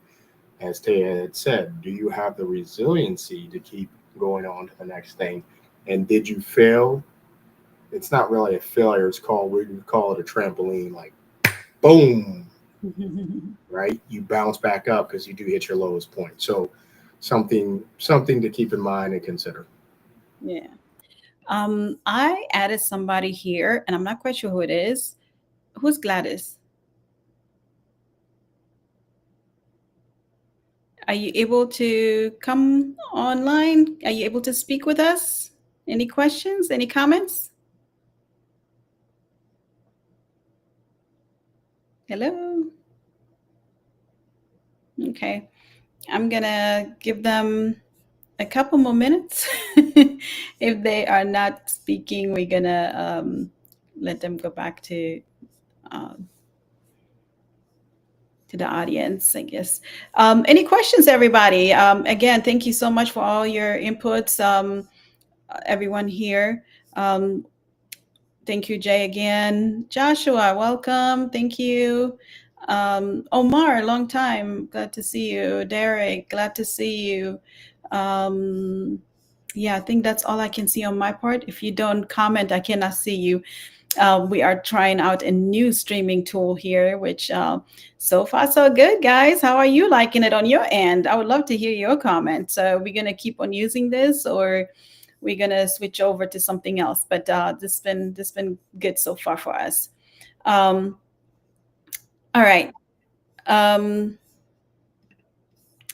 As Taya had said, do you have the resiliency to keep going on to the next thing? And did you fail? It's not really a failure. We would call it a trampoline, like, boom, right? You bounce back up because you do hit your lowest point. So something to keep in mind and consider. Yeah. I added somebody here, and I'm not quite sure who it is. Who's Gladys? Are you able to come online? Are you able to speak with us? Any questions? Any comments? Hello? Okay. I'm going to give them a couple more minutes. If they are not speaking, we're going to let them go back to the audience, I guess. Any questions, everybody? Again, thank you so much for all your inputs, everyone here. Thank you, Jay, again. Joshua, welcome. Thank you. Omar, long time. Glad to see you. Derek, glad to see you. Yeah, I think that's all I can see on my part. If you don't comment, I cannot see you. We are trying out a new streaming tool here, which so far so good, guys. How are you liking it on your end? I would love to hear your comments. So we're going to keep on using this, or we're going to switch over to something else. But this been good so far for us. All right.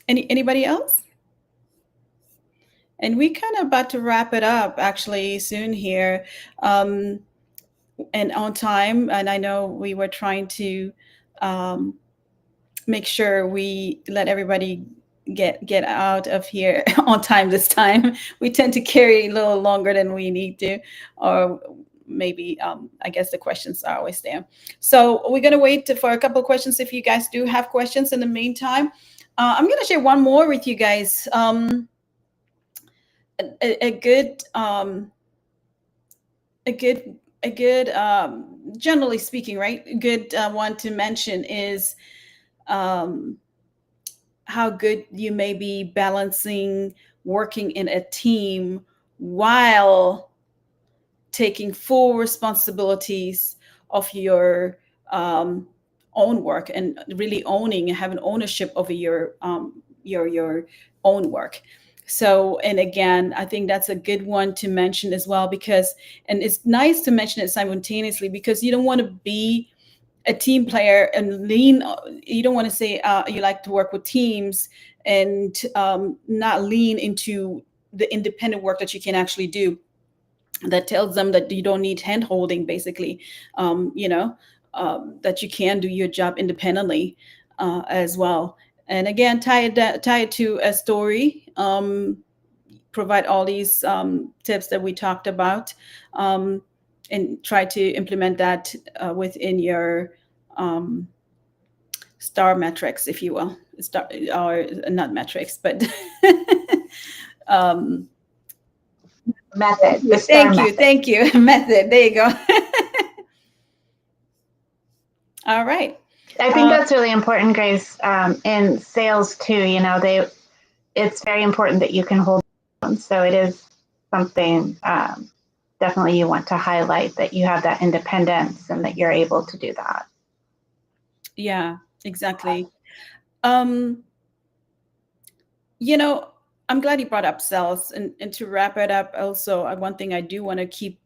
Anybody else? And we kind of about to wrap it up actually soon here. And on time. And I know we were trying to make sure we let everybody get out of here on time this time. We tend to carry a little longer than we need to, or maybe I guess the questions are always there. So we're going to wait for a couple of questions. If you guys do have questions in the meantime, I'm going to share one more with you guys. A good generally speaking, right, a good one to mention is how good you may be balancing working in a team while taking full responsibilities of your own work, and really owning and having ownership over your own work. So, and again, I think that's a good one to mention as well, because, and it's nice to mention it simultaneously, because you don't want to be a team player and you don't want to say you like to work with teams and not lean into the independent work that you can actually do. That tells them that you don't need hand holding, basically, that you can do your job independently as well. And again, tie it to a story. Provide all these tips that we talked about, and try to implement that within your STAR metrics, if you will. Or not metrics, but Method. The STAR thank you, method. thank you. Method. There you go. All right. I think that's really important, Grace. In sales too, it's very important that you can hold on. So it is something definitely you want to highlight, that you have that independence and that you're able to do that. Yeah, exactly. I'm glad you brought up sales, and to wrap it up also, one thing I do want to keep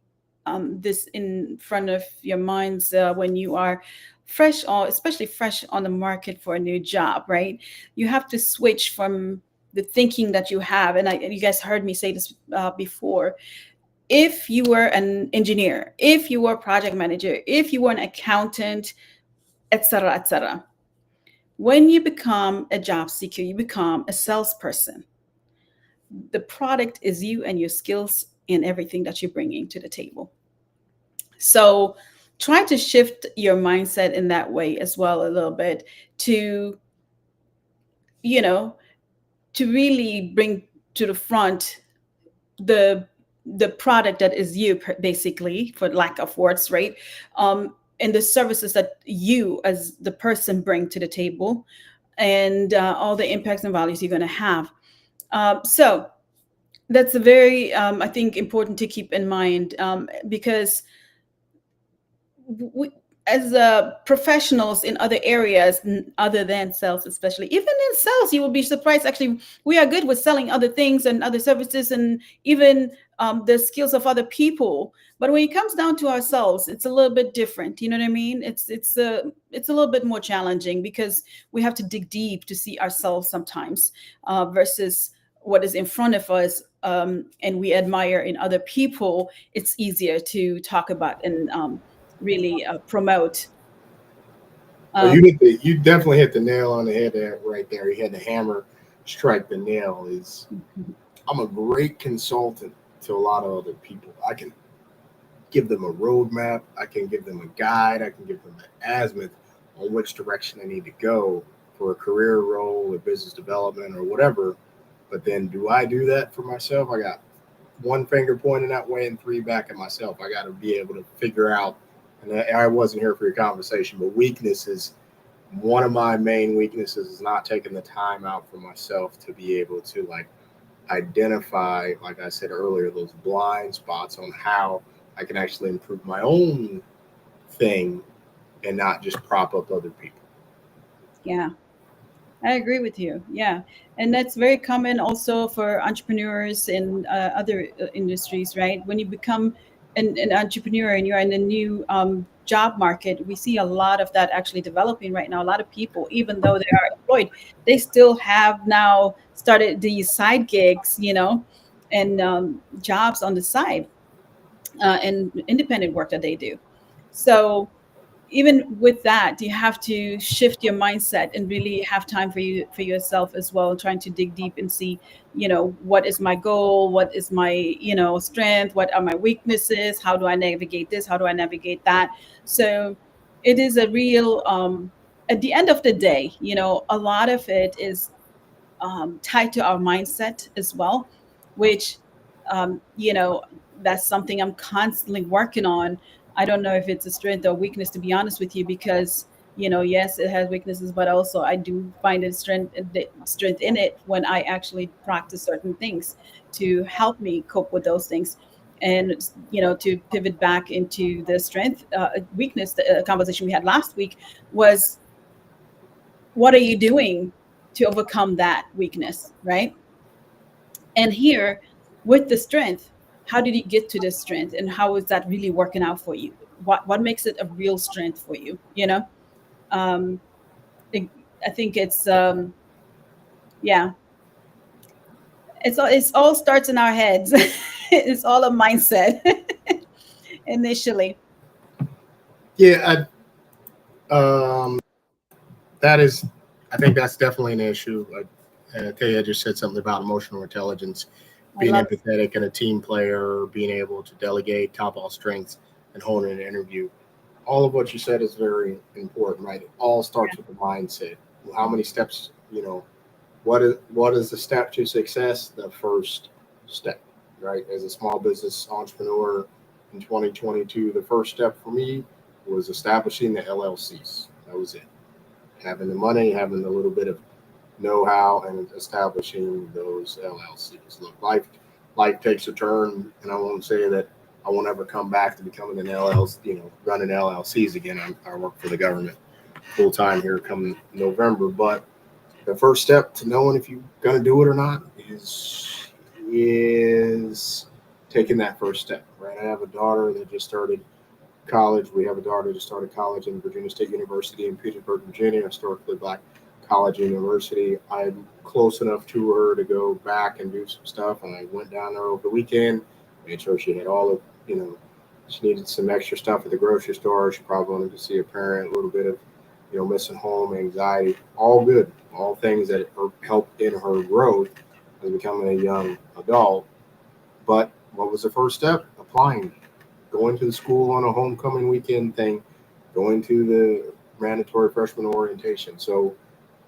this in front of your minds when you are fresh, or especially fresh on the market for a new job, right? You have to switch from the thinking that you have, and you guys heard me say this before. If you were an engineer, if you were a project manager, if you were an accountant, etc., etc., when you become a job seeker, you become a salesperson. The product is you and your skills and everything that you're bringing to the table. So try to shift your mindset in that way as well a little bit, to, you know, to really bring to the front the product that is you, basically, for lack of words, right? And the services that you as the person bring to the table, and all the impacts and values you're going to have. So that's a very, I think, important to keep in mind, because we, as professionals in other areas other than sales, especially even in sales, you will be surprised. Actually, we are good with selling other things and other services, and even the skills of other people. But when it comes down to ourselves, it's a little bit different. You know what I mean? It's a little bit more challenging, because we have to dig deep to see ourselves sometimes, versus what is in front of us, and we admire in other people. It's easier to talk about and really promote. Well, you definitely hit the nail on the head right there. You had the hammer strike the nail. I'm a great consultant to a lot of other people. I can give them a roadmap. I can give them a guide. I can give them an azimuth on which direction they need to go for a career role or business development or whatever. But then, do I do that for myself? I got one finger pointing that way and three back at myself. I got to be able to figure out. And I wasn't here for your conversation, but weaknesses. One of my main weaknesses is not taking the time out for myself to be able to identify, like I said earlier, those blind spots on how I can actually improve my own thing and not just prop up other people. Yeah, I agree with you. Yeah. And that's very common also for entrepreneurs in other industries, right? When you become an entrepreneur and you're in a new job market, we see a lot of that actually developing right now. A lot of people, even though they are employed, they still have now started these side gigs, and jobs on the side, and independent work that they do. So even with that, you have to shift your mindset and really have time for yourself as well, trying to dig deep and see, what is my goal, what is my strength, what are my weaknesses, how do I navigate this, how do I navigate that. So it is a real at the end of the day, a lot of it is tied to our mindset as well, which that's something I'm constantly working on. I don't know if it's a strength or weakness, to be honest with you, because yes, it has weaknesses, but also I do find strength in it when I actually practice certain things to help me cope with those things. And to pivot back into the strength, weakness, the conversation we had last week was, what are you doing to overcome that weakness, right? And here, with the strength, how did you get to this strength, and how is that really working out for you? What makes it a real strength for you? um, I think it's yeah, it's all starts in our heads. It's all a mindset initially. Yeah, that is, I think that's definitely an issue. Taya just said something about emotional intelligence, being empathetic and a team player, being able to delegate, top all strengths, and hone in an interview. All of what you said is very important, right? It all starts with the mindset. How many steps, what is the step to success? The first step, right? As a small business entrepreneur in 2022, the first step for me was establishing the LLCs. That was it. Having the money, having a little bit of know-how, and establishing those LLCs. Look, life takes a turn, and I won't say that I won't ever come back to becoming an LLC, running LLCs again. I work for the government full time here come November, but the first step to knowing if you're going to do it or not is taking that first step, right? I have a daughter that just started college. We have a daughter that started college in Virginia State University in Petersburg, Virginia, historically black college and university. I'm close enough to her to go back and do some stuff, and I went down there over the weekend, made sure she had all of, she needed some extra stuff at the grocery store. She probably wanted to see a parent, a little bit of, missing home, anxiety, all good, all things that help in her growth as becoming a young adult. But what was the first step? Applying, going to the school on a homecoming weekend thing, going to the mandatory freshman orientation. So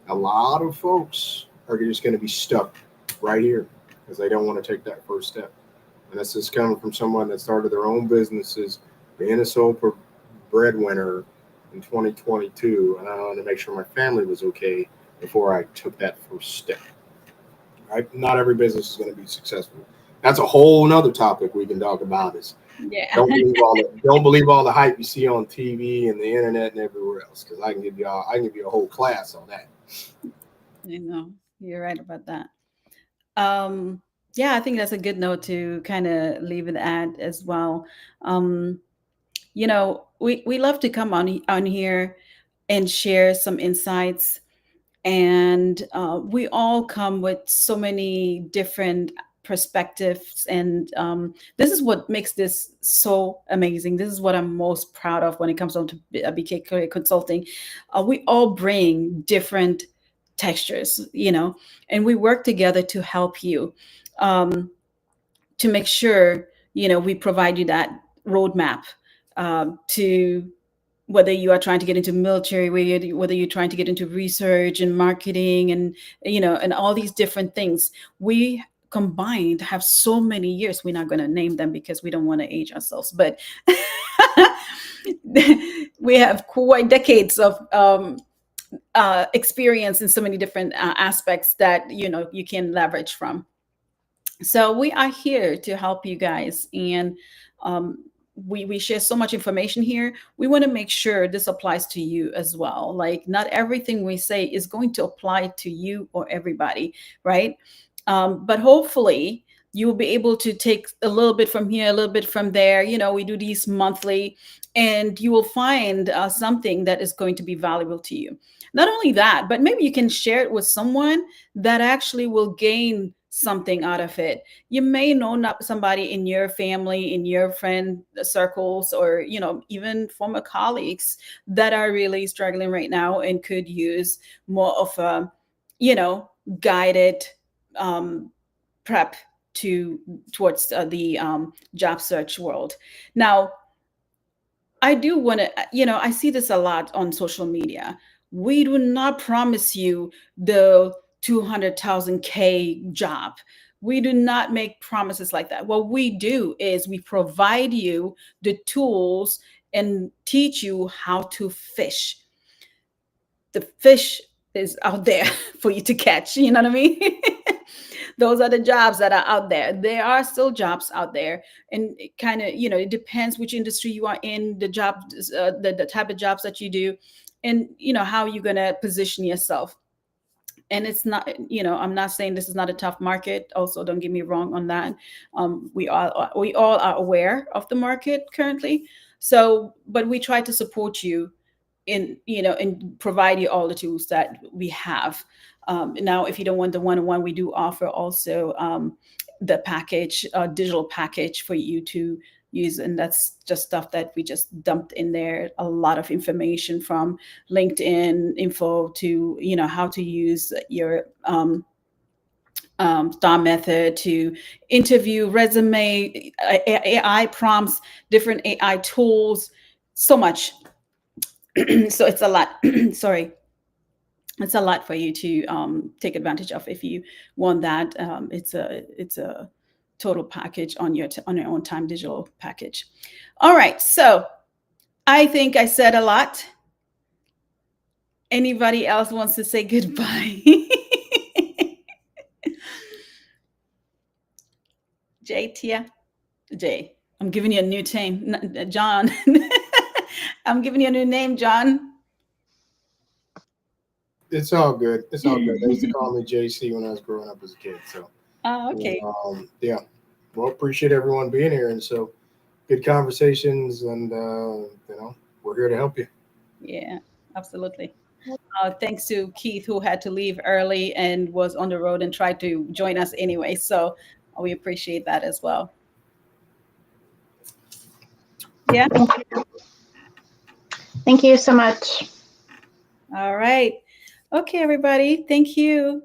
a lot of folks are just going to be stuck right here because they don't want to take that first step. And this is coming from someone that started their own businesses, being a sole breadwinner in 2022. And I wanted to make sure my family was okay before I took that first step. Right? Not every business is going to be successful. That's a whole nother topic we can talk about. Is don't believe all the hype you see on TV and the internet and everywhere else, because I can give you a whole class on that. You're right about that. Yeah, I think that's a good note to kind of leave it at as well. We love to come on here and share some insights, and we all come with so many different perspectives, and this is what makes this so amazing. This is what I'm most proud of when it comes to BK Career Consulting. We all bring different textures, and we work together to help you, to make sure we provide you that roadmap, to whether you are trying to get into military, whether you're trying to get into research and marketing, and and all these different things. We combined have so many years. We're not going to name them because we don't want to age ourselves, but we have quite decades of experience in so many different aspects that you can leverage from. So we are here to help you guys, and we share so much information here. We want to make sure this applies to you as well. Like, not everything we say is going to apply to you or everybody, right? But hopefully you will be able to take a little bit from here, a little bit from there. We do these monthly, and you will find something that is going to be valuable to you. Not only that, but maybe you can share it with someone that actually will gain something out of it. You may know not somebody in your family, in your friend circles, or even former colleagues that are really struggling right now and could use more of a guided prep towards the job search world. Now, I do want to, I see this a lot on social media. We do not promise you the 200,000 K job. We do not make promises like that. What we do is we provide you the tools and teach you how to fish. The fish is out there for you to catch. You know what I mean? Those are the jobs that are out there. There are still jobs out there, and it kind of, it depends which industry you are in, the job, the type of jobs that you do, and how you're gonna position yourself. And it's not, I'm not saying this is not a tough market. Also, don't get me wrong on that. We all are aware of the market currently. So, but we try to support you in, and provide you all the tools that we have. Now, if you don't want the one-on-one, we do offer also the package, digital package for you to use, and that's just stuff that we just dumped in there. A lot of information from LinkedIn info to how to use your STAR method to interview, resume, AI prompts, different AI tools, so much. So it's a lot. Sorry. It's a lot for you to take advantage of if you want that. It's a total package on your own time, digital package. All right, so I think I said a lot. Anybody else wants to say goodbye? Jay, Tia, Jay. I'm giving you a new name, John. I'm giving you a new name, John. It's all good. It's all good. They used to call me JC when I was growing up as a kid. So. Oh, okay. Yeah. Well, appreciate everyone being here. And so good conversations, and, we're here to help you. Yeah, absolutely. Thanks to Keith, who had to leave early and was on the road and tried to join us anyway. So we appreciate that as well. Yeah. Thank you so much. All right. Okay, everybody. Thank you.